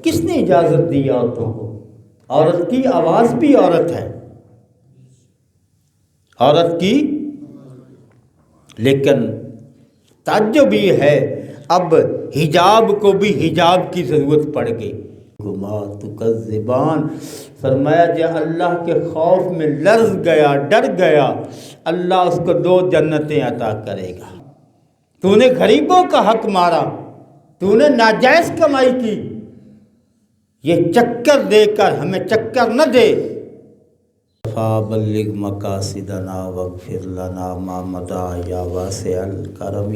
کس نے اجازت دی عورتوں کو؟ عورت کی آواز بھی عورت ہے، عورت کی، لیکن تعجب یہ ہے اب حجاب کو بھی حجاب کی ضرورت پڑ گئی۔ گما تکذبان، فرمایا جب اللہ کے خوف میں لرز گیا، ڈر گیا، اللہ اس کو 2 جنتیں عطا کرے گا۔ تو نے غریبوں کا حق مارا، تو نے ناجائز کمائی کی، یہ چکر دے کر ہمیں چکر نہ دے۔ فَبَلِّغْ مَقَاصِدَنَا وَاغْفِرْ لَنَا مَا مَضَىٰ يَا وَاسِعَ الْكَرَمِ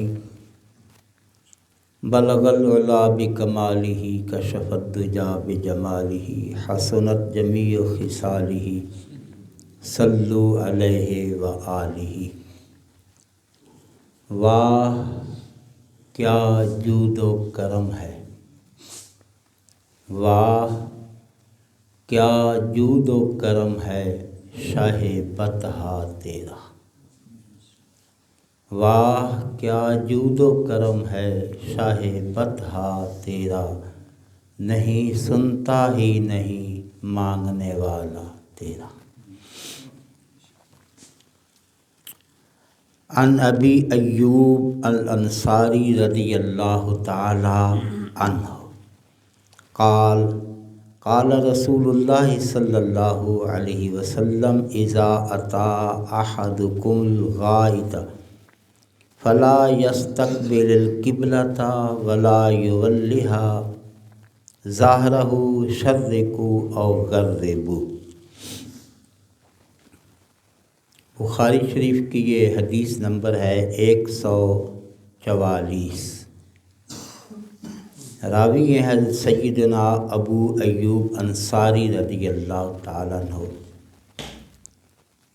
بَلَغَ الْعُلَا بِكَمَالِهِ كَشَفَ الدُّجَىٰ بِجَمَالِهِ حَسُنَتْ جَمِيعُ خِصَالِهِ صَلُّوا عَلَيْهِ وَآلِهِ۔ واہ کیا جود و کرم ہے، واہ کیا جود و کرم ہے شاہ بطحا تیرا، واہ کیا جود و کرم ہے شاہ بطحا تیرا، نہیں سنتا ہی نہیں مانگنے والا تیرا۔ عن ابی ایوب الانصاری رضی اللہ تعالی عنہ قال قال رسول اللہ صلی اللہ علیہ وسلم اذا اتی احدکم الغائط فلا یستقبل القبلۃ ولا یولها ظہرہ شرقوا او غربوا۔ بخاری شریف کی یہ حدیث نمبر ہے 144۔ راوی ہیں حضرت سیدنا ابو ایوب انصاری رضی اللہ تعالیٰ عنہ۔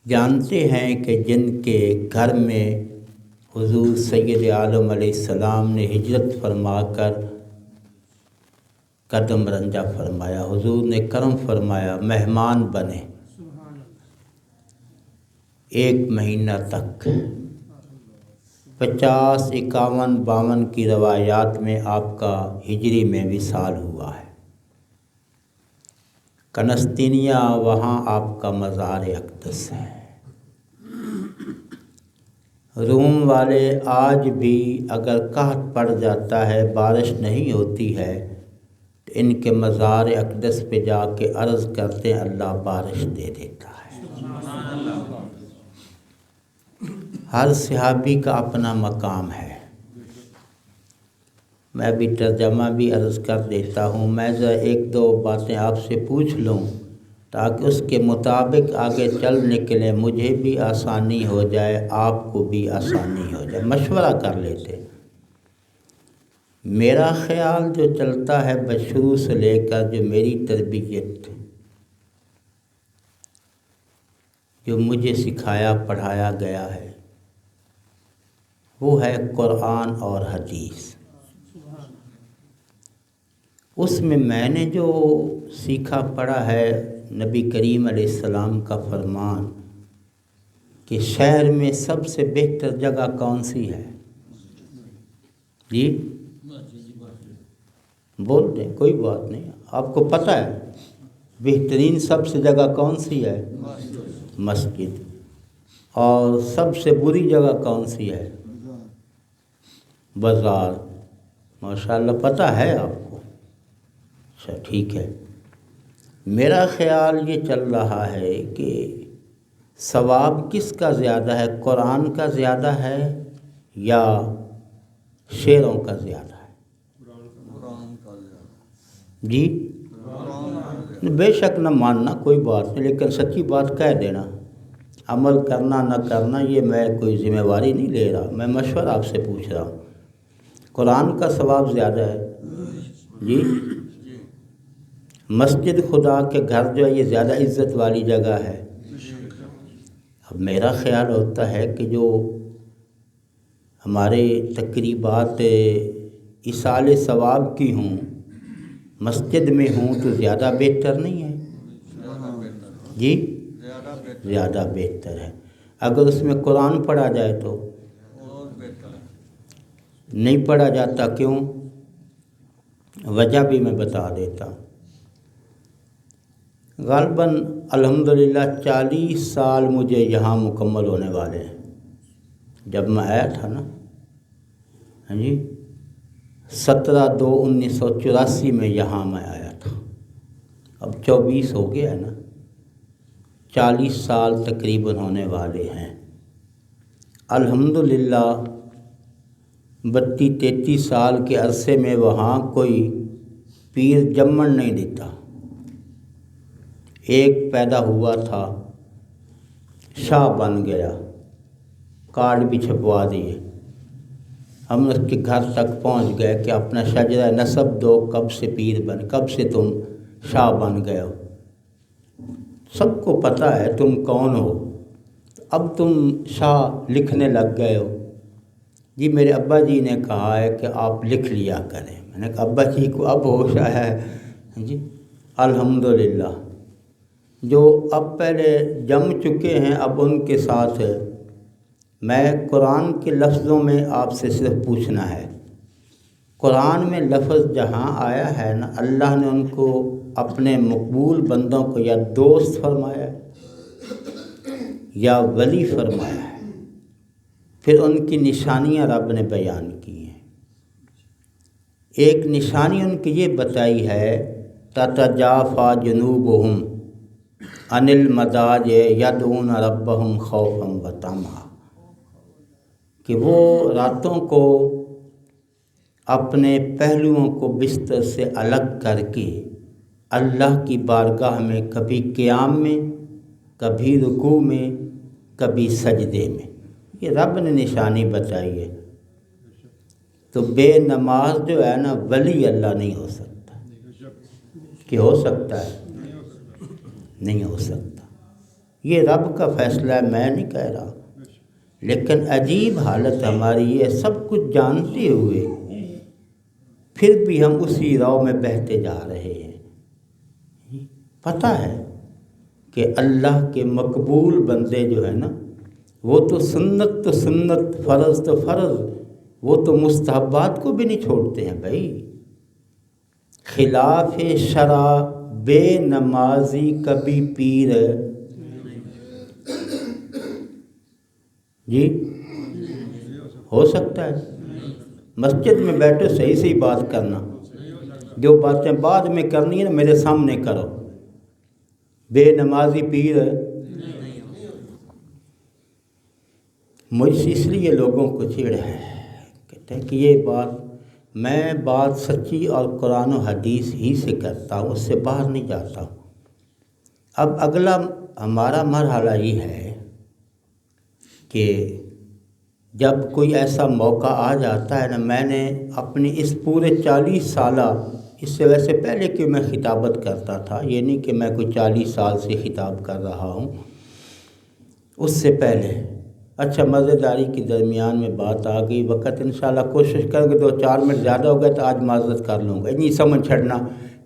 جانتے ہیں کہ جن کے گھر میں حضور سید عالم علیہ السلام نے ہجرت فرما کر قدم رنجہ فرمایا، حضور نے کرم فرمایا، مہمان بنے 1 مہینہ تک، 50، 51، 52 کی روایات میں آپ کا ہجری میں وصال ہوا ہے۔ قسطنطنیہ وہاں آپ کا مزار اقدس ہے۔ روم والے آج بھی اگر قحط پڑ جاتا ہے، بارش نہیں ہوتی ہے، تو ان کے مزار اقدس پہ جا کے عرض کرتے ہیں، اللہ بارش دے دیتا ہے۔ ہر صحابی کا اپنا مقام ہے۔ میں بھی ترجمہ بھی عرض کر دیتا ہوں، میں ذرا 1-2 باتیں آپ سے پوچھ لوں تاکہ اس کے مطابق آگے چل نکلیں، مجھے بھی آسانی ہو جائے، آپ کو بھی آسانی ہو جائے، مشورہ کر لیتے۔ میرا خیال جو چلتا ہے بشروع سے لے کر، جو میری تربیت، جو مجھے سکھایا پڑھایا گیا ہے، وہ ہے قرآن اور حدیث۔ اس میں نے جو سیکھا پڑھا ہے نبی کریم علیہ السلام کا فرمان کہ شہر میں سب سے بہتر جگہ کون سی ہے؟ جی بول دیں، کوئی بات نہیں، آپ کو پتہ ہے بہترین سب سے جگہ کون سی ہے؟ مسجد۔ اور سب سے بری جگہ کون سی ہے؟ بازار۔ ماشاءاللہ پتہ ہے آپ کو؟ اچھا ٹھیک ہے۔ میرا خیال یہ چل رہا ہے کہ ثواب کس کا زیادہ ہے، قرآن کا زیادہ ہے یا شعروں کا زیادہ ہے؟ جی بے شک نہ ماننا کوئی بات نہیں، لیکن سچی بات کہہ دینا، عمل کرنا نہ کرنا یہ میں کوئی ذمہ داری نہیں لے رہا، میں مشورہ آپ سے پوچھ رہا ہوں۔ قرآن کا ثواب زیادہ ہے جی، مسجد خدا کے گھر جو ہے یہ زیادہ عزت والی جگہ ہے۔ اب میرا خیال ہوتا ہے کہ جو ہمارے تقریبات ایصال ثواب کی ہوں، مسجد میں ہوں تو زیادہ بہتر نہیں ہے جی؟ زیادہ بہتر ہے۔ اگر اس میں قرآن پڑھا جائے تو نہیں پڑھا جاتا، کیوں؟ وجہ بھی میں بتا دیتا ہوں۔ غالباً الحمدللہ 40 سال مجھے یہاں مکمل ہونے والے ہیں۔ جب میں آیا تھا نا، ہاں جی، 17/2/1984 میں یہاں میں آیا تھا، اب 24 ہو گیا ہے نا، 40 سال تقریباً ہونے والے ہیں۔ الحمدللہ 32-33 سال کے عرصے میں وہاں کوئی پیر جمن نہیں دیتا۔ ایک پیدا ہوا تھا، شاہ بن گیا، کارڈ بھی چھپوا دیے، ہم اس کے گھر تک پہنچ گئے کہ اپنا شجرہ نسب دو، کب سے پیر بن، کب سے تم شاہ بن گئے ہو، سب کو پتہ ہے تم کون ہو، اب تم شاہ لکھنے لگ گئے ہو۔ جی میرے ابا جی نے کہا ہے کہ آپ لکھ لیا کریں۔ میں نے کہا ابا جی کو اب ہوش آیا ہے؟ جی الحمدللہ، جو اب پہلے جم چکے ہیں اب ان کے ساتھ میں قرآن کے لفظوں میں آپ سے صرف پوچھنا ہے، قرآن میں لفظ جہاں آیا ہے نا، اللہ نے ان کو اپنے مقبول بندوں کو یا دوست فرمایا ہے یا ولی فرمایا ہے، پھر ان کی نشانیاں رب نے بیان کی ہیں۔ ایک نشانی ان کی یہ بتائی ہے، تتجافی جنوبہم عن المضاجع یدعون ربہم خوفا وطمعا، کہ وہ راتوں کو اپنے پہلوؤں کو بستر سے الگ کر کے اللہ کی بارگاہ میں کبھی قیام میں، کبھی رکوع میں، کبھی سجدے میں، یہ رب نے نشانی بتائی ہے۔ تو بے نماز جو ہے نا ولی اللہ نہیں ہو سکتا، کہ ہو سکتا ہے؟ نہیں ہو سکتا، یہ رب کا فیصلہ ہے، میں نہیں کہہ رہا۔ لیکن عجیب حالت ہماری ہے، سب کچھ جانتے ہوئے پھر بھی ہم اسی راہ میں بہتے جا رہے ہیں۔ پتہ ہے کہ اللہ کے مقبول بندے جو ہیں نا، وہ تو سنت، فرض تو فرض، وہ تو مستحبات کو بھی نہیں چھوڑتے ہیں بھائی۔ خلاف شرع بے نمازی کبھی پیر جی ہو سکتا ہے؟ مسجد میں بیٹھو صحیح صحیح بات کرنا، جو باتیں بعد میں کرنی ہے نا میرے سامنے کرو۔ بے نمازی پیر مجھ سے اس لیے لوگوں کو چڑ ہے، کہتے ہیں کہ یہ بات سچی اور قرآن و حدیث ہی سے کرتا ہوں، اس سے باہر نہیں جاتا ہوں۔ اب اگلا ہمارا مرحلہ یہ ہے کہ جب کوئی ایسا موقع آ جاتا ہے نا، میں نے اپنی اس پورے 40 سالہ، اس سے ویسے پہلے کہ میں خطابت کرتا تھا، یہ نہیں کہ میں کوئی 40 سال سے خطاب کر رہا ہوں، اس سے پہلے اچھا مزیداری کے درمیان میں بات آ گئی، وقت انشاءاللہ کوشش کریں گے 2-4 منٹ زیادہ ہو گئے تو آج معذرت کر لوں گا، نہیں سمجھ چھڑنا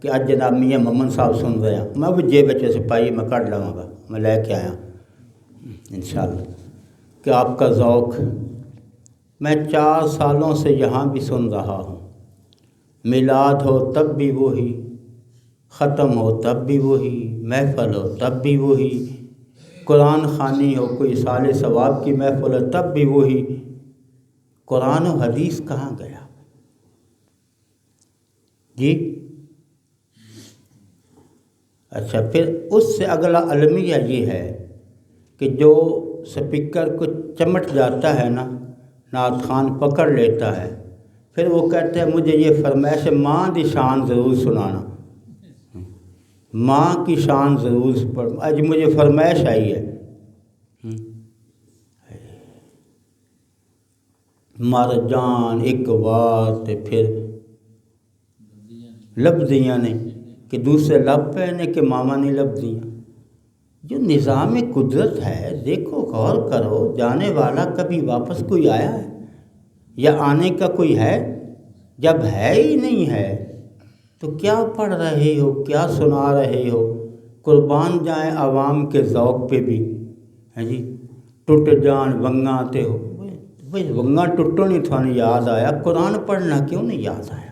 کہ آج جناب میاں محمد صاحب سن رہے ہیں، میں بھی جیب بچے سے پائی میں کٹ لوں گا، میں لے کے آیا انشاءاللہ کہ آپ کا ذوق، میں 4 سالوں سے یہاں بھی سن رہا ہوں، میلاد ہو تب بھی وہی، ختم ہو تب بھی وہی، محفل ہو تب بھی وہی، قرآن خوانی ہو، کوئی سال ثواب کی محفل ہو تب بھی وہی، قرآن و حدیث کہاں گیا جی؟ اچھا پھر اس سے اگلا المیہ یہ ہے کہ جو سپیکر کو چمٹ جاتا ہے نا، نعت خوان پکڑ لیتا ہے، پھر وہ کہتے ہیں مجھے یہ فرمائش ہے ماں دی شان ضرور سنانا، ماں کی شان ضرور پڑھ، آج مجھے فرمائش آئی ہے، مرجان اقبال تے پھر لبدیاں نے کہ دوسرے لب پہنے کہ ماما نہیں لبدیاں۔ جو نظام قدرت ہے دیکھو، غور کرو، جانے والا کبھی واپس کوئی آیا ہے یا آنے کا کوئی ہے؟ جب ہے ہی نہیں ہے تو کیا پڑھ رہے ہو، کیا سنا رہے ہو؟ قربان جائیں عوام کے ذوق پہ بھی ہے جی، ٹوٹ جان ونگاں تے ہو، بھئی ونگاں ٹوٹو نہیں تھانوں یاد آیا، قرآن پڑھنا کیوں نہیں یاد آیا؟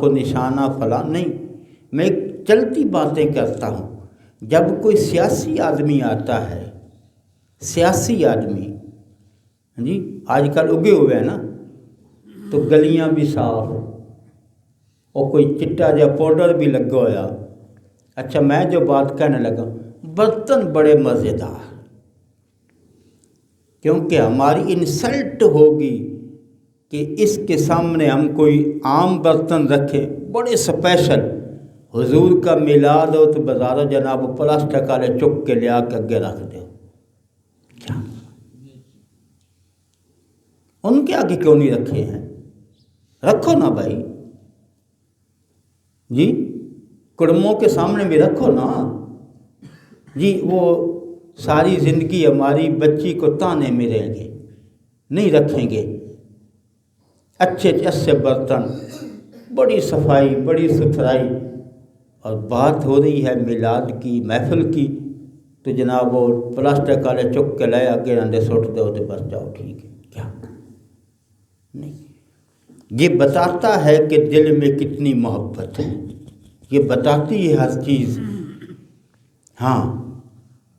کو نشانہ فلاں، نہیں، میں ایک چلتی باتیں کرتا ہوں۔ جب کوئی سیاسی آدمی آتا ہے، سیاسی آدمی جی آج کل اگے ہوئے ہیں نا، تو گلیاں بھی صاف اور کوئی چٹا یا پاؤڈر بھی لگا ہوا۔ اچھا میں جو بات کہنے لگا، برتن بڑے مزیدار، کیونکہ ہماری انسلٹ ہوگی کہ اس کے سامنے ہم کوئی عام برتن رکھیں بڑے اسپیشل۔ حضور کا میلاد ہو تو بازاروں جناب پلاسٹک والے چک کے لیا کے اگے رکھ دو، کیا ان کے آگے کیوں نہیں رکھے ہیں؟ رکھو نا بھائی جی، کڑموں کے سامنے بھی رکھو نا جی۔ وہ ساری زندگی ہماری بچی کو تانے ملیں گے، نہیں رکھیں گے اچھے اچھے برتن، بڑی صفائی بڑی ستھرائی۔ اور بات ہو رہی ہے میلاد کی محفل کی تو جناب وہ پلاسٹک والے چک کے لائے آگے رندے سٹ دو تو بس جاؤ، ٹھیک ہے، کیا نہیں؟ یہ بتاتا ہے کہ دل میں کتنی محبت ہے، یہ بتاتی ہے ہر چیز۔ ہاں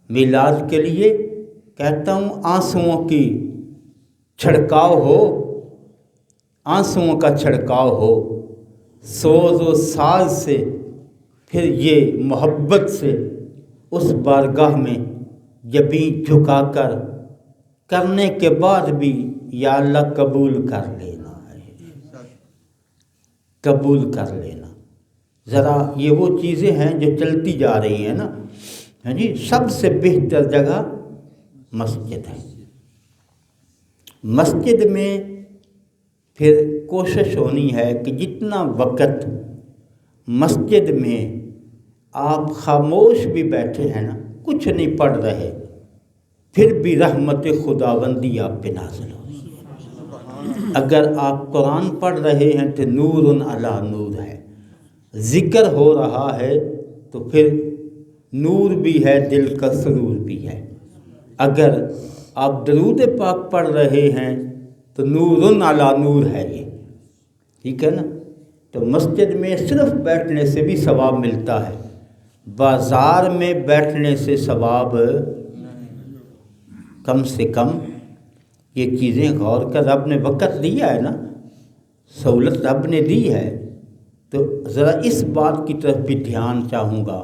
میلاد کے لیے کہتا ہوں آنسوؤں کی چھڑکاؤ ہو، آنسوؤں کا چھڑکاؤ ہو، سوز و ساز سے، پھر یہ محبت سے اس بارگاہ میں جبیں جھکا کر کرنے کے بعد بھی یا اللہ قبول کر لینا ہے، قبول کر لینا۔ ذرا یہ وہ چیزیں ہیں جو چلتی جا رہی ہیں نا، ہاں جی۔ سب سے بہتر جگہ مسجد ہے۔ مسجد میں پھر کوشش ہونی ہے کہ جتنا وقت مسجد میں آپ خاموش بھی بیٹھے ہیں نا، کچھ نہیں پڑھ رہے، پھر بھی رحمت خداوندی آپ پہ نازل ہو رہی ہے۔ اگر آپ قرآن پڑھ رہے ہیں تو نور علی نور ہے، ذکر ہو رہا ہے تو پھر نور بھی ہے، دل کا سرور بھی ہے۔ اگر آپ درود پاک پڑھ رہے ہیں تو نور علی نور ہے، یہ ٹھیک ہے نا۔ تو مسجد میں صرف بیٹھنے سے بھی ثواب ملتا ہے، بازار میں بیٹھنے سے ثواب کم سے کم۔ یہ چیزیں غور کر، رب نے وقت دیا ہے نا، سہولت رب نے دی ہے، تو ذرا اس بات کی طرف بھی دھیان چاہوں گا۔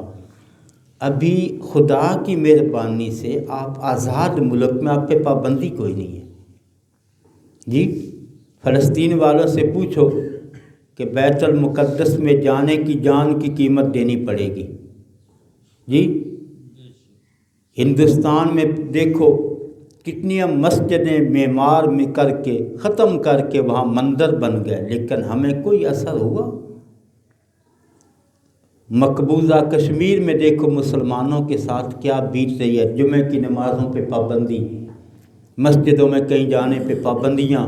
ابھی خدا کی مہربانی سے آپ آزاد ملک میں، آپ پہ پابندی کوئی نہیں ہے جی۔ فلسطین والوں سے پوچھو کہ بیت المقدس میں جانے کی جان کی قیمت دینی پڑے گی جی۔ ہندوستان میں دیکھو کتنی مسجدیں معمار میں کر کے ختم کر کے وہاں مندر بن گئے، لیکن ہمیں کوئی اثر ہوا؟ مقبوضہ کشمیر میں دیکھو مسلمانوں کے ساتھ کیا بیت رہی ہے، جمعہ کی نمازوں پہ پابندی، مسجدوں میں کہیں جانے پہ پابندیاں،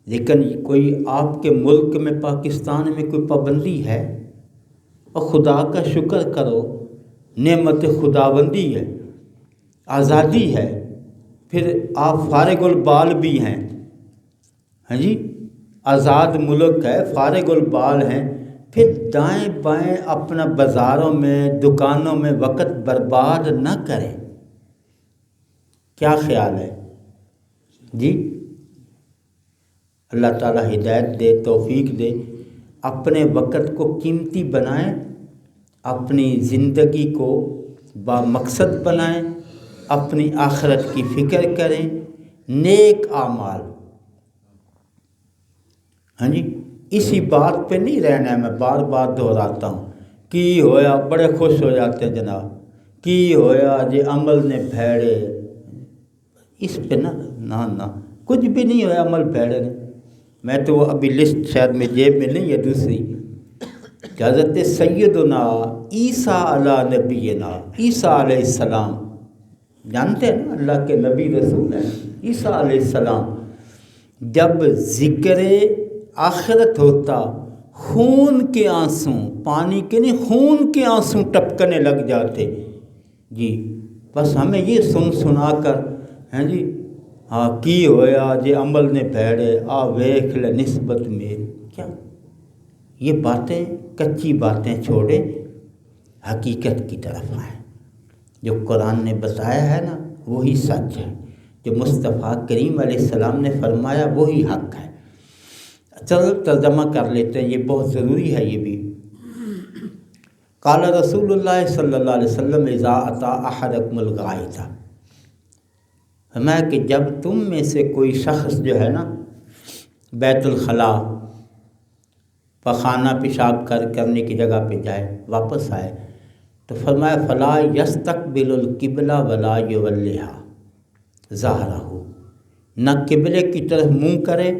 لیکن کوئی آپ کے ملک میں پاکستان میں کوئی پابندی ہے؟ اور خدا کا شکر کرو، نعمت خداوندی ہے، آزادی ہے، پھر آپ فارغ البال بھی ہیں، ہاں جی، آزاد ملک ہے، فارغ البال ہیں، پھر دائیں بائیں اپنا بازاروں میں دکانوں میں وقت برباد نہ کریں۔ کیا خیال ہے جی؟ اللہ تعالیٰ ہدایت دے، توفیق دے، اپنے وقت کو قیمتی بنائیں، اپنی زندگی کو بامقصد بنائیں، اپنی آخرت کی فکر کریں، نیک اعمال، ہاں جی۔ اسی بات پہ نہیں رہنا ہے، میں بار بار دہراتا ہوں، کی ہویا بڑے خوش ہو جاتے ہیں جناب، کی ہویا جے عمل نے بھیڑے، اس پہ نہ کچھ بھی نہیں ہویا عمل بھیڑے نے۔ میں تو وہ ابھی لسٹ شاید میں جیب میں نہیں ہے دوسری، کہ حضرت سیدنا عیسیٰ علیہ نبینا، عیسیٰ علیہ السلام، جانتے ہیں نا اللہ کے نبی رسول ہیں عیسیٰ علیہ السلام، جب ذکر آخرت ہوتا خون کے آنسوں، پانی کے نہیں خون کے آنسوں ٹپکنے لگ جاتے جی۔ بس ہمیں یہ سنا کر ہیں جی ہاں کی ہویا جے عمل نے بھیڑے آ ویکھ لے نسبت میری. کیا یہ باتیں کچی باتیں چھوڑے حقیقت کی طرف آئیں. جو قرآن نے بتایا ہے نا وہی سچ ہے، جو مصطفیٰ کریم علیہ السلام نے فرمایا وہی حق ہے. چلو ترجمہ کر لیتے ہیں، یہ بہت ضروری ہے. یہ بھی قال رسول اللہ صلی اللہ علیہ وسلم اذا اتی احدکم الغائط، فرمایا کہ جب تم میں سے کوئی شخص جو ہے نا بیت الخلاء پخانہ پیشاب کرنے کی جگہ پہ جائے، واپس آئے، تو فرمایا فلا یستقبل القبلہ ولا یولیہا ظہرہ، نہ قبلے کی طرف منہ کرے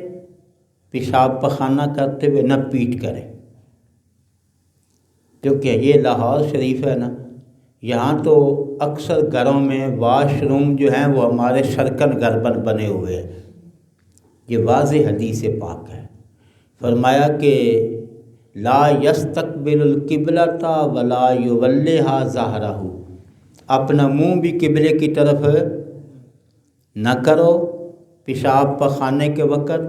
پیشاب پخانہ کرتے ہوئے، نہ پیٹ کرے. کیونکہ یہ لاہور شریف ہے نا، یہاں تو اکثر گھروں میں واش روم جو ہیں وہ ہمارے شرکن گھر بنے ہوئے ہیں. یہ واضح حدیث پاک ہے. فرمایا کہ لا یستقبل القبلۃ ولا یولیہا ظہرہ، اپنا منہ بھی قبلے کی طرف نہ کرو پیشاب پخانے کے وقت،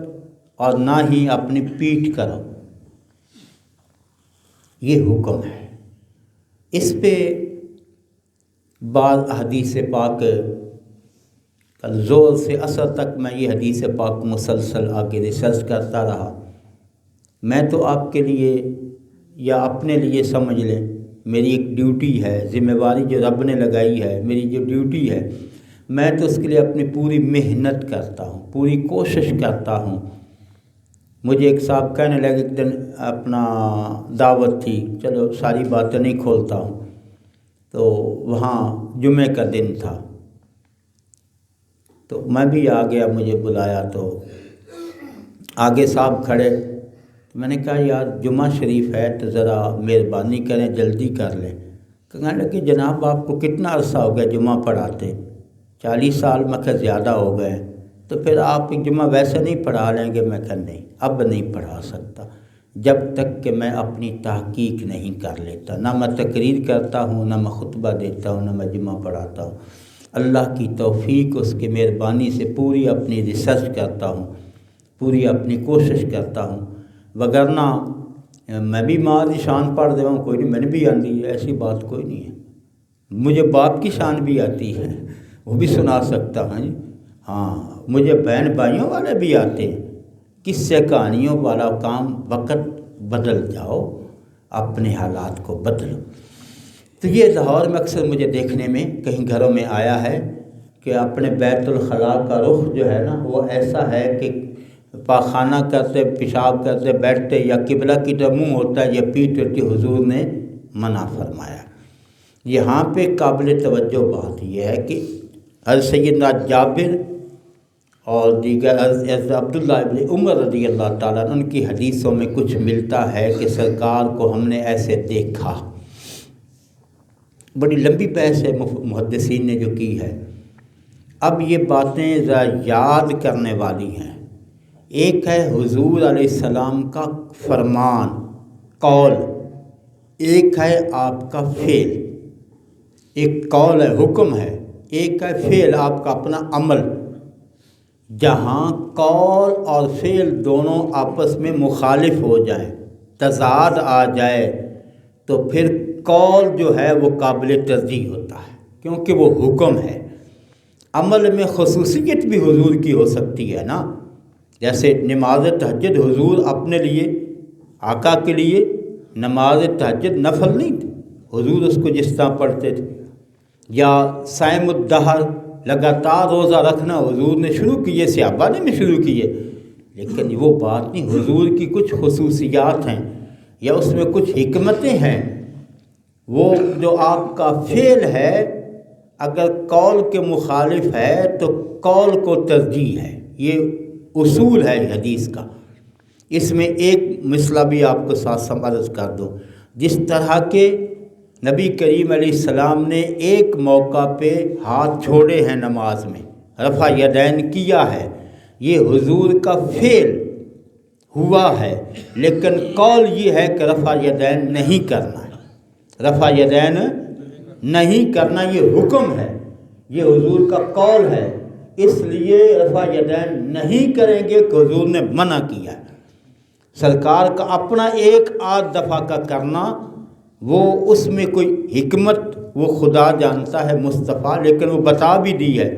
اور نہ ہی اپنی پیٹھ کرو. یہ حکم ہے. اس پہ بعض حدیث پاک زور سے اثر تک میں یہ حدیث پاک مسلسل آگے ریسرچ کرتا رہا. میں تو آپ کے لیے یا اپنے لیے سمجھ لیں میری ایک ڈیوٹی ہے، ذمہ داری جو رب نے لگائی ہے، میری جو ڈیوٹی ہے، میں تو اس کے لیے اپنی پوری محنت کرتا ہوں، پوری کوشش کرتا ہوں. مجھے ایک صاحب کہنے لگے ایک دن اپنا دعوت تھی، چلو ساری باتیں نہیں کھولتا ہوں، تو وہاں جمعہ کا دن تھا تو میں بھی آ گیا، مجھے بلایا تو آگے صاحب کھڑے. میں نے کہا یار جمعہ شریف ہے تو ذرا مہربانی کریں جلدی کر لیں. کہنے لگے جناب آپ کو کتنا عرصہ ہو گیا جمعہ پڑھاتے؟ 40 سال میں کہ زیادہ ہو گئے، تو پھر آپ جمعہ ویسے نہیں پڑھا لیں گے؟ میں کہا نہیں، اب نہیں پڑھا سکتا جب تک کہ میں اپنی تحقیق نہیں کر لیتا. نہ میں تقریر کرتا ہوں، نہ میں خطبہ دیتا ہوں، نہ میں جمعہ پڑھاتا ہوں. اللہ کی توفیق اس کی مہربانی سے پوری اپنی ریسرچ کرتا ہوں، پوری اپنی کوشش کرتا ہوں. وگرنہ میں بھی ماں کی شان پڑھ دے ہوں، کوئی نہیں، میں نے بھی آتی ہے، ایسی بات کوئی نہیں ہے. مجھے باپ کی شان بھی آتی ہے، وہ بھی سنا سکتا ہوں. ہاں مجھے بہن بھائیوں والے بھی آتے ہیں. کس سے کہانیوں والا کام، وقت بدل جاؤ، اپنے حالات کو بدلو. تو یہ لاہور میں اکثر مجھے دیکھنے میں کہیں گھروں میں آیا ہے کہ اپنے بیت الخلاء کا رخ جو ہے نا وہ ایسا ہے کہ پاخانہ کرتے، پیشاب کرتے بیٹھتے یا قبلہ کی طرف منہ ہوتا ہے یا پیٹھ ہوتی. حضور نے منع فرمایا. یہاں پہ قابل توجہ بات یہ ہے کہ حضرت سیدنا جابر اور دیگر حضرت عبداللہ ابن عمر رضی اللہ تعالیٰ عنہ ان کی حدیثوں میں کچھ ملتا ہے کہ سرکار کو ہم نے ایسے دیکھا. بڑی لمبی بحث ہے محدثین نے جو کی ہے. اب یہ باتیں ذرا یاد کرنے والی ہیں. ایک ہے حضور علیہ السلام کا فرمان قول، ایک ہے آپ کا فعل. ایک قول ہے، حکم ہے، ایک ہے فعل آپ کا اپنا عمل. جہاں قول اور فعل دونوں آپس میں مخالف ہو جائیں، تضاد آ جائے، تو پھر قول جو ہے وہ قابل ترجیح ہوتا ہے کیونکہ وہ حکم ہے. عمل میں خصوصیت بھی حضور کی ہو سکتی ہے نا، جیسے نماز تہجد حضور اپنے لیے، آقا کے لیے نماز تہجد نفل نہیں تھی، حضور اس کو جس طرح پڑھتے تھے. یا صائم الدہر لگاتار روزہ رکھنا حضور نے شروع کیے، صحابہ نے بھی شروع کیے، لیکن وہ بات نہیں. حضور کی کچھ خصوصیات ہیں یا اس میں کچھ حکمتیں ہیں. وہ جو آپ کا فعل ہے اگر قول کے مخالف ہے تو قول کو ترجیح ہے. یہ اصول ہے حدیث کا. اس میں ایک مسئلہ بھی آپ کو ساتھ سمجھ کر دو. جس طرح کے نبی کریم علیہ السلام نے ایک موقع پہ ہاتھ چھوڑے ہیں نماز میں، رفع یدین کیا ہے، یہ حضور کا فعل ہوا ہے، لیکن قول یہ ہے کہ رفع یدین نہیں کرنا ہے، رفع یدین نہیں کرنا، یہ حکم ہے، یہ حضور کا قول ہے. اس لیے رفع یدین نہیں کریں گے کہ حضور نے منع کیا ہے۔ سرکار کا اپنا ایک آدھ دفعہ کا کرنا، وہ اس میں کوئی حکمت وہ خدا جانتا ہے مصطفیٰ، لیکن وہ بتا بھی دی ہے۔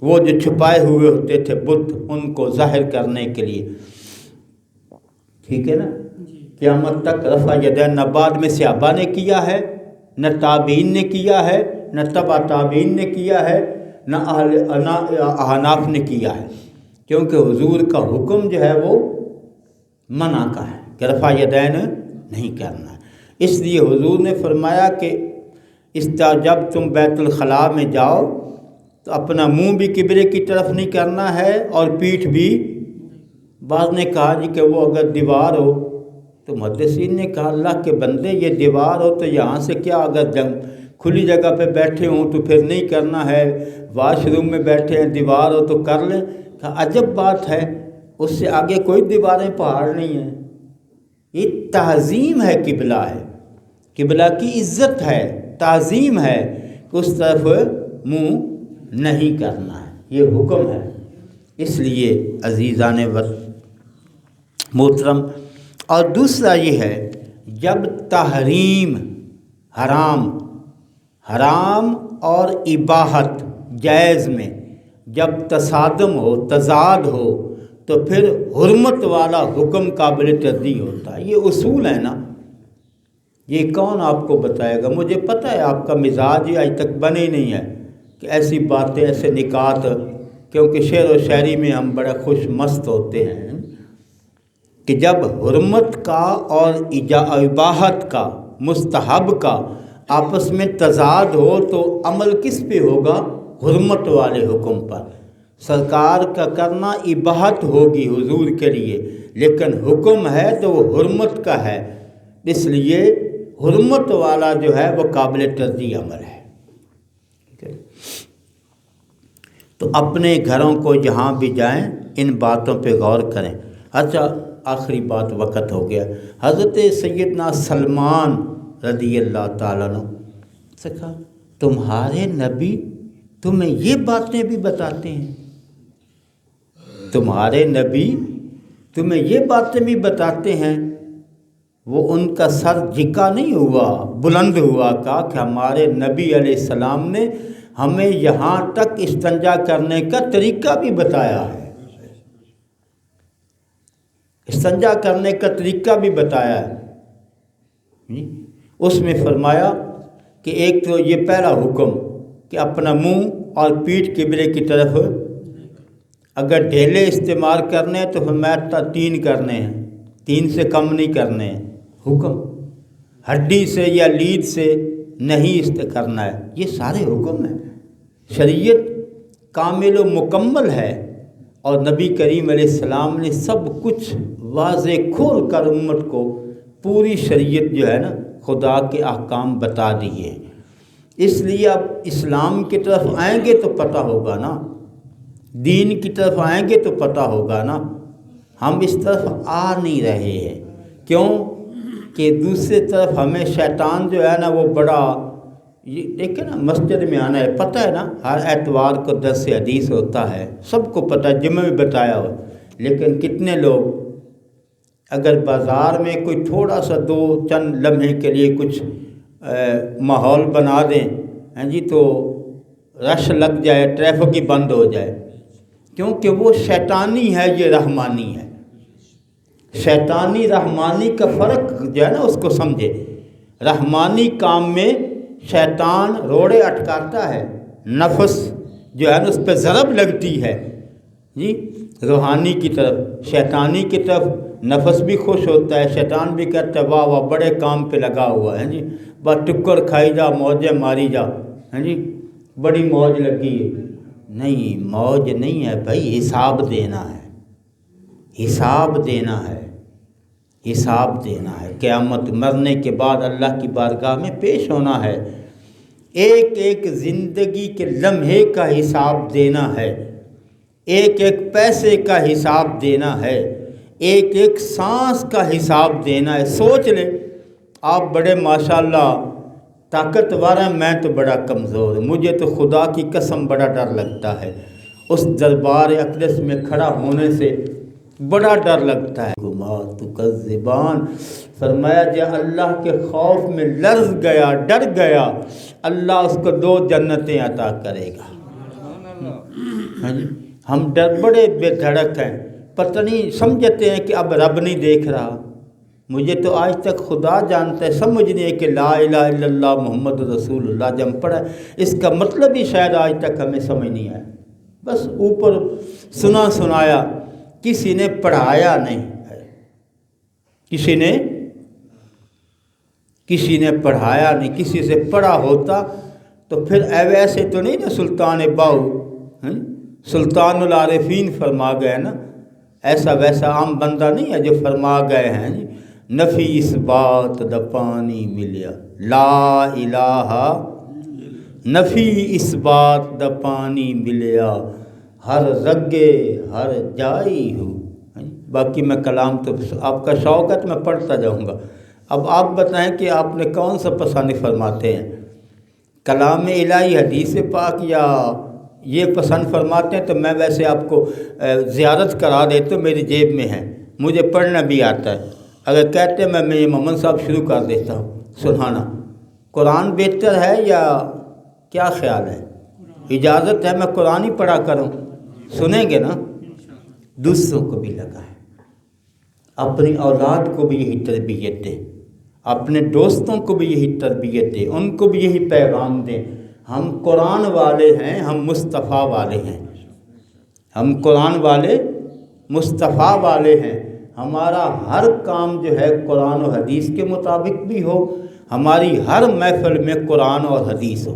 وہ جو چھپائے ہوئے ہوتے تھے بت، ان کو ظاہر کرنے کے لیے، ٹھیک ہے نا۔ قیامت تک رفع یدین نہ بعد میں صحابہ نے کیا ہے، نہ تابعین نے کیا ہے، نہ تبع تابعین نے کیا ہے، نہ احناف نے کیا ہے، کیونکہ حضور کا حکم جو ہے وہ منع کا ہے کہ رفع یدین نہیں کرنا ہے۔ اس لیے حضور نے فرمایا کہ جب تم بیت الخلاء میں جاؤ تو اپنا منہ بھی قبلے کی طرف نہیں کرنا ہے اور پیٹھ بھی۔ بعض نے کہا جی کہ وہ اگر دیوار ہو، تو محدثین نے کہا اللہ کے بندے یہ دیوار ہو تو یہاں سے کیا، اگر کھلی جگہ پہ بیٹھے ہوں تو پھر نہیں کرنا ہے، واش روم میں بیٹھے ہیں دیوار ہو تو کر لیں۔ کہا عجب بات ہے، اس سے آگے کوئی دیواریں پہاڑ نہیں ہیں۔ یہ تعظیم ہے، قبلہ ہے، قبلہ کی عزت ہے، تعظیم ہے کہ اس طرف منہ نہیں کرنا ہے، یہ حکم ہے۔ اس لیے عزیزان محترم، اور دوسرا یہ ہے جب تحریم حرام اور اباحت جائز میں جب تصادم ہو، تضاد ہو، تو پھر حرمت والا حکم قابل ترجیح ہوتا ہے۔ یہ اصول ہے نا، یہ کون آپ کو بتائے گا؟ مجھے پتہ ہے آپ کا مزاج ہی آج تک بنے ہی نہیں ہے کہ ایسی باتیں، ایسے نکات، کیونکہ شعر و شاعری میں ہم بڑا خوش مست ہوتے ہیں کہ جب حرمت کا اور اباحت کا، مستحب کا آپس میں تضاد ہو تو عمل کس پہ ہوگا؟ حرمت والے حکم پر۔ سرکار کا کرنا اباحت ہوگی حضور کے لیے، لیکن حکم ہے تو وہ حرمت کا ہے، اس لیے حرمت والا جو ہے وہ قابل ترجیح عمل ہے۔ تو اپنے گھروں کو جہاں بھی جائیں ان باتوں پہ غور کریں۔ اچھا، آخری بات، وقت ہو گیا۔ حضرت سیدنا سلمان رضی اللہ تعالیٰ عنہ سے کہا تمہارے نبی تمہیں یہ باتیں بھی بتاتے ہیں؟ تمہارے نبی تمہیں یہ باتیں بھی بتاتے ہیں؟ وہ ان کا سر جھکا نہیں ہوا، بلند ہوا، کہا کہ ہمارے نبی علیہ السلام نے ہمیں یہاں تک استنجا کرنے کا طریقہ بھی بتایا ہے، استنجا کرنے کا طریقہ بھی بتایا ہے۔ اس میں فرمایا کہ ایک تو یہ پہلا حکم کہ اپنا منہ اور پیٹھ قبلے کی طرف، اگر ڈھیلے استعمال کرنے ہیں تو فرمایا 3 کرنے ہیں، 3 سے کم نہیں کرنے ہیں۔ حکم ہڈی سے یا لید سے نہیں کرنا ہے، یہ سارے حکم ہیں۔ شریعت کامل و مکمل ہے، اور نبی کریم علیہ السلام نے سب کچھ واضح کھول کر امت کو پوری شریعت جو ہے نا خدا کے احکام بتا دیے۔ اس لیے اب اسلام کی طرف آئیں گے تو پتہ ہوگا نا، دین کی طرف آئیں گے تو پتہ ہوگا نا۔ ہم اس طرف آ نہیں رہے ہیں، کیوں کہ دوسری طرف ہمیں شیطان جو ہے نا وہ بڑا، یہ دیکھیں نا مسجد میں آنا ہے، پتہ ہے نا ہر اتوار کو درس حدیث ہوتا ہے، سب کو پتہ ہے، جمعہ میں بتایا ہو، لیکن کتنے لوگ اگر بازار میں کوئی تھوڑا سا 2 چند لمحے کے لیے کچھ ماحول بنا دیں، ہیں جی، تو رش لگ جائے، ٹریفک ہی بند ہو جائے، کیونکہ وہ شیطانی ہے، یہ رحمانی ہے۔ شیطانی رحمانی کا فرق جو ہے نا اس کو سمجھے۔ رحمانی کام میں شیطان روڑے اٹکاتا ہے، نفس جو ہے نا اس پہ ضرب لگتی ہے جی، روحانی کی طرف، شیطانی کی طرف نفس بھی خوش ہوتا ہے، شیطان بھی کہتا ہے واہ واہ بڑے کام پہ لگا ہوا ہے جی، بس ٹکر کھائی جا، موجیں ماری جا، ہیں جی، بڑی موج لگی ہے۔ نہیں، موج نہیں ہے بھائی، حساب دینا ہے، حساب دینا ہے، حساب دینا ہے۔ قیامت، مرنے کے بعد اللہ کی بارگاہ میں پیش ہونا ہے، ایک ایک زندگی کے لمحے کا حساب دینا ہے، ایک ایک پیسے کا حساب دینا ہے، ایک ایک سانس کا حساب دینا ہے۔ سوچ لیں، آپ بڑے ماشاءاللہ طاقتور ہیں، میں تو بڑا کمزور ہوں، مجھے تو خدا کی قسم بڑا ڈر لگتا ہے، اس دربار اقدس میں کھڑا ہونے سے بڑا ڈر لگتا ہے۔ گما تکذبان، فرمایا جب اللہ کے خوف میں لرز گیا، ڈر گیا، اللہ اس کو 2 جنتیں عطا کرے گا۔ ہم بڑے بے دھڑک ہیں، پتہ نہیں سمجھتے ہیں کہ اب رب نہیں دیکھ رہا۔ مجھے تو آج تک خدا جانتا ہے، سمجھنے ہے کہ لا الہ الا اللہ محمد رسول اللہ جب ہم پڑھا، اس کا مطلب ہی شاید آج تک ہمیں سمجھ نہیں آیا، بس اوپر سنا سنایا، کسی نے پڑھایا نہیں ہے، کسی نے پڑھایا نہیں۔ کسی سے پڑھا ہوتا تو پھر ایسے تو نہیں نا سلطان باؤ سلطان العارفین فرما گئے نا، ایسا ویسا عام بندہ نہیں ہے جو فرما گئے ہیں نفی اس بات دا پانی ملیا، لا الہ نفی اس بات دا پانی ملیا، ہر رگے ہر جائی ہو۔ باقی میں کلام تو آپ کا شوق ہے تو میں پڑھتا جاؤں گا۔ اب آپ بتائیں کہ آپ نے کون سا پسند فرماتے ہیں، کلام الہی حدیث پاک یا یہ پسند فرماتے ہیں؟ تو میں ویسے آپ کو زیارت کرا دیتا ہوں، میری جیب میں ہے، مجھے پڑھنا بھی آتا ہے۔ اگر کہتے ہیں میں محمد صاحب شروع کر دیتا ہوں سنانا، قرآن بہتر ہے یا کیا خیال ہے؟ اجازت ہے میں قرآن ہی پڑھا کروں؟ سنیں گے نا؟ دوسروں کو بھی لگا ہے، اپنی اولاد کو بھی یہی تربیت دیں، اپنے دوستوں کو بھی یہی تربیت دیں، ان کو بھی یہی پیغام دیں۔ ہم قرآن والے ہیں، ہم مصطفیٰ والے ہیں، ہم قرآن والے مصطفیٰ والے ہیں۔ ہمارا ہر کام جو ہے قرآن و حدیث کے مطابق بھی ہو، ہماری ہر محفل میں قرآن اور حدیث ہو،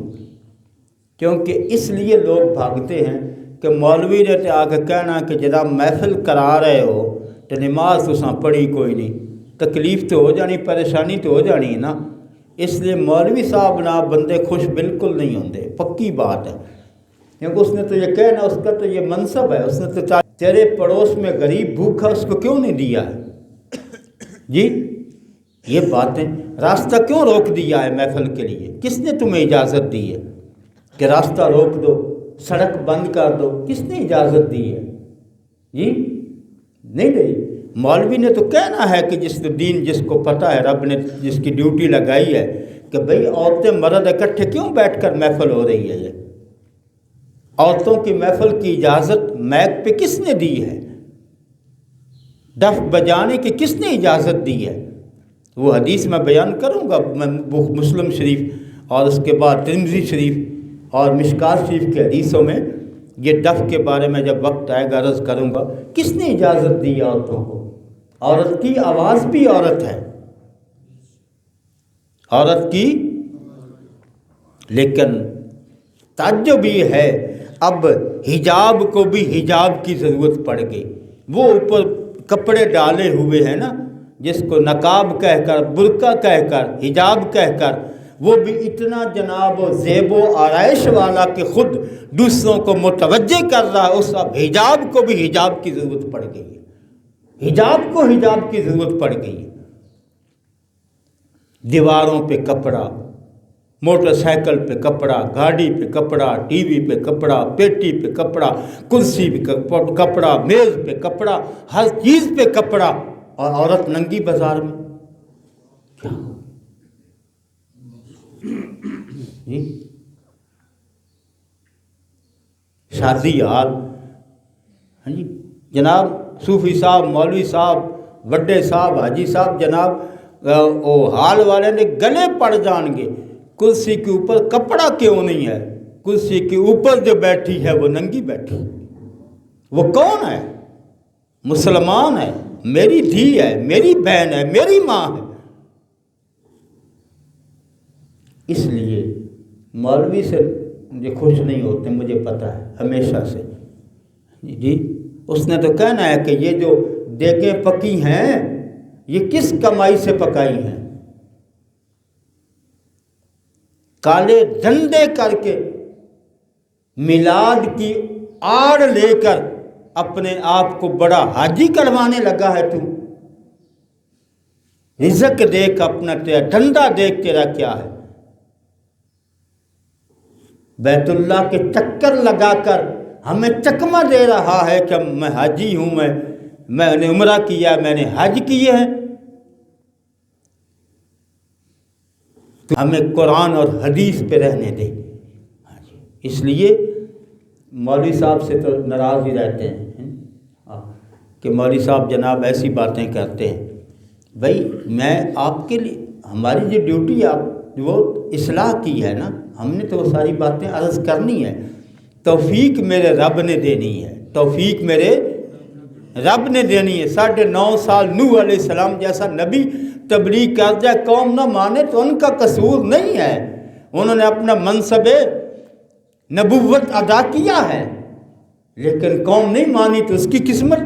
کیونکہ اس لیے لوگ بھاگتے ہیں کہ مولوی نے تو آ کے کہنا کہ جناب محفل کرا رہے ہو تو نماز تساں پڑھی کوئی نہیں، تکلیف تو ہو جانی، پریشانی تو ہو جانی ہے نا۔ اس لیے مولوی صاحب نہ بندے خوش بالکل نہیں ہوندے، پکی بات ہے، کیونکہ اس نے تو یہ کہنا، اس کا تو یہ منصب ہے، اس نے تو تیرے پڑوس میں غریب بھوکا اس کو کیوں نہیں دیا ہے؟ جی یہ باتیں، راستہ کیوں روک دیا ہے محفل کے لیے؟ کس نے تمہیں اجازت دی ہے کہ راستہ روک دو، سڑک بند کر دو؟ کس نے اجازت دی ہے؟ جی نہیں دی۔ مولوی نے تو کہنا ہے کہ جس دین جس کو پتہ ہے، رب نے جس کی ڈیوٹی لگائی ہے کہ بھئی عورتیں مرد اکٹھے کیوں بیٹھ کر محفل ہو رہی ہے؟ یہ عورتوں کی محفل کی اجازت میک پہ کس نے دی ہے؟ ڈف بجانے کی کس نے اجازت دی ہے؟ وہ حدیث میں بیان کروں گا، میں مسلم شریف اور اس کے بعد ترمذی شریف اور مشکات شریف کے حدیثوں میں یہ ڈف کے بارے میں جب وقت آئے گا عرض کروں گا۔ کس نے اجازت دی عورتوں کو؟ عورت کی آواز بھی عورت ہے، عورت کی، لیکن تعجب یہ ہے اب حجاب کو بھی حجاب کی ضرورت پڑ گئی۔ وہ اوپر کپڑے ڈالے ہوئے ہیں نا، جس کو نقاب کہہ کر، برقع کہہ کر، حجاب کہہ کر، وہ بھی اتنا جناب زیب و آرائش والا کہ خود دوسروں کو متوجہ کر رہا ہے، اس اب حجاب کو بھی حجاب کی ضرورت پڑ گئی ہے، حجاب کو حجاب کی ضرورت پڑ گئی ہے۔ دیواروں پہ کپڑا، موٹر سائیکل پہ کپڑا، گاڑی پہ کپڑا، ٹی وی پہ کپڑا، پیٹی پہ کپڑا، کرسی پہ کپڑا، میز پہ کپڑا، ہر چیز پہ کپڑا، اور عورت ننگی بازار میں کیا؟ جی شادی حال، ہاں جی جناب صوفی صاحب، مولوی صاحب، وڈے صاحب، حاجی صاحب، جناب وہ حال والے نے گلے پڑ جان گے، کرسی کے اوپر کپڑا کیوں نہیں ہے؟ کرسی کے اوپر جو بیٹھی ہے وہ ننگی بیٹھی، وہ کون ہے؟ مسلمان ہے، میری دھی ہے، میری بہن ہے، میری ماں ہے۔ اس لیے مولوی سے مجھے خوش نہیں ہوتے، مجھے پتہ ہے ہمیشہ سے۔ جی اس نے تو کہنا ہے کہ یہ جو دیگیں پکی ہیں یہ کس کمائی سے پکائی ہیں؟ کالے دھندے کر کے میلاد کی آڑ لے کر اپنے آپ کو بڑا حاجی کروانے لگا ہے تو؟ رزق دیکھ اپنا، تیرا دھندا دیکھ تیرا کیا ہے؟ بیت اللہ کے چکر لگا کر ہمیں چکمہ دے رہا ہے کہ میں حاجی ہوں، میں نے عمرہ کیا، میں نے حج کیے ہیں، تو ہمیں قرآن اور حدیث پہ رہنے دے۔ اس لیے مولوی صاحب سے تو ناراض ہی رہتے ہیں کہ مولوی صاحب جناب ایسی باتیں کرتے ہیں۔ بھائی میں آپ کے لیے، ہماری جو ڈیوٹی آپ وہ اصلاح کی ہے نا، ہم نے تو وہ ساری باتیں عرض کرنی ہے، توفیق میرے رب نے دینی ہے، توفیق میرے رب نے دینی ہے۔ 9.5 سال نوح علیہ السلام جیسا نبی تبلیغ کر جائے، قوم نہ مانے تو ان کا قصور نہیں ہے، انہوں نے اپنا منصب نبوت ادا کیا ہے، لیکن قوم نہیں مانی تو اس کی قسمت۔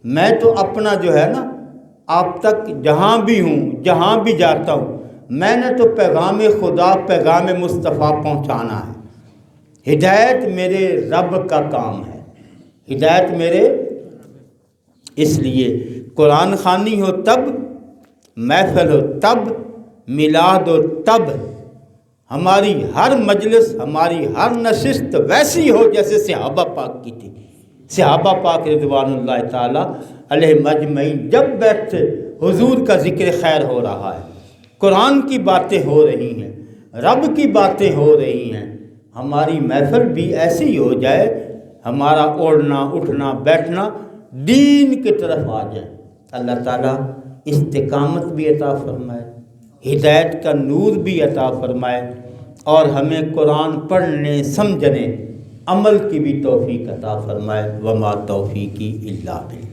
میں تو اپنا جو ہے نا آپ تک جہاں بھی ہوں، جہاں بھی جاتا ہوں، میں نے تو پیغام خدا، پیغام مصطفیٰ پہنچانا ہے۔ ہدایت میرے رب کا کام ہے، ہدایت میرے، اس لیے قرآن خوانی ہو تب، محفل ہو تب، میلاد ہو تب، ہماری ہر مجلس، ہماری ہر نشست ویسی ہو جیسے صحابہ پاک کی تھی۔ صحابہ پاک رضوان اللہ تعالیٰ علیہ مجمعین جب بیٹھتے حضور کا ذکر خیر ہو رہا ہے، قرآن کی باتیں ہو رہی ہیں، رب کی باتیں ہو رہی ہیں، ہماری محفل بھی ایسی ہو جائے، ہمارا اوڑھنا اٹھنا بیٹھنا دین کی طرف آ جائے۔ اللہ تعالیٰ استقامت بھی عطا فرمائے، ہدایت کا نور بھی عطا فرمائے، اور ہمیں قرآن پڑھنے سمجھنے عمل کی بھی توفیق عطا فرمائے۔ وما توفیقی الا باللہ۔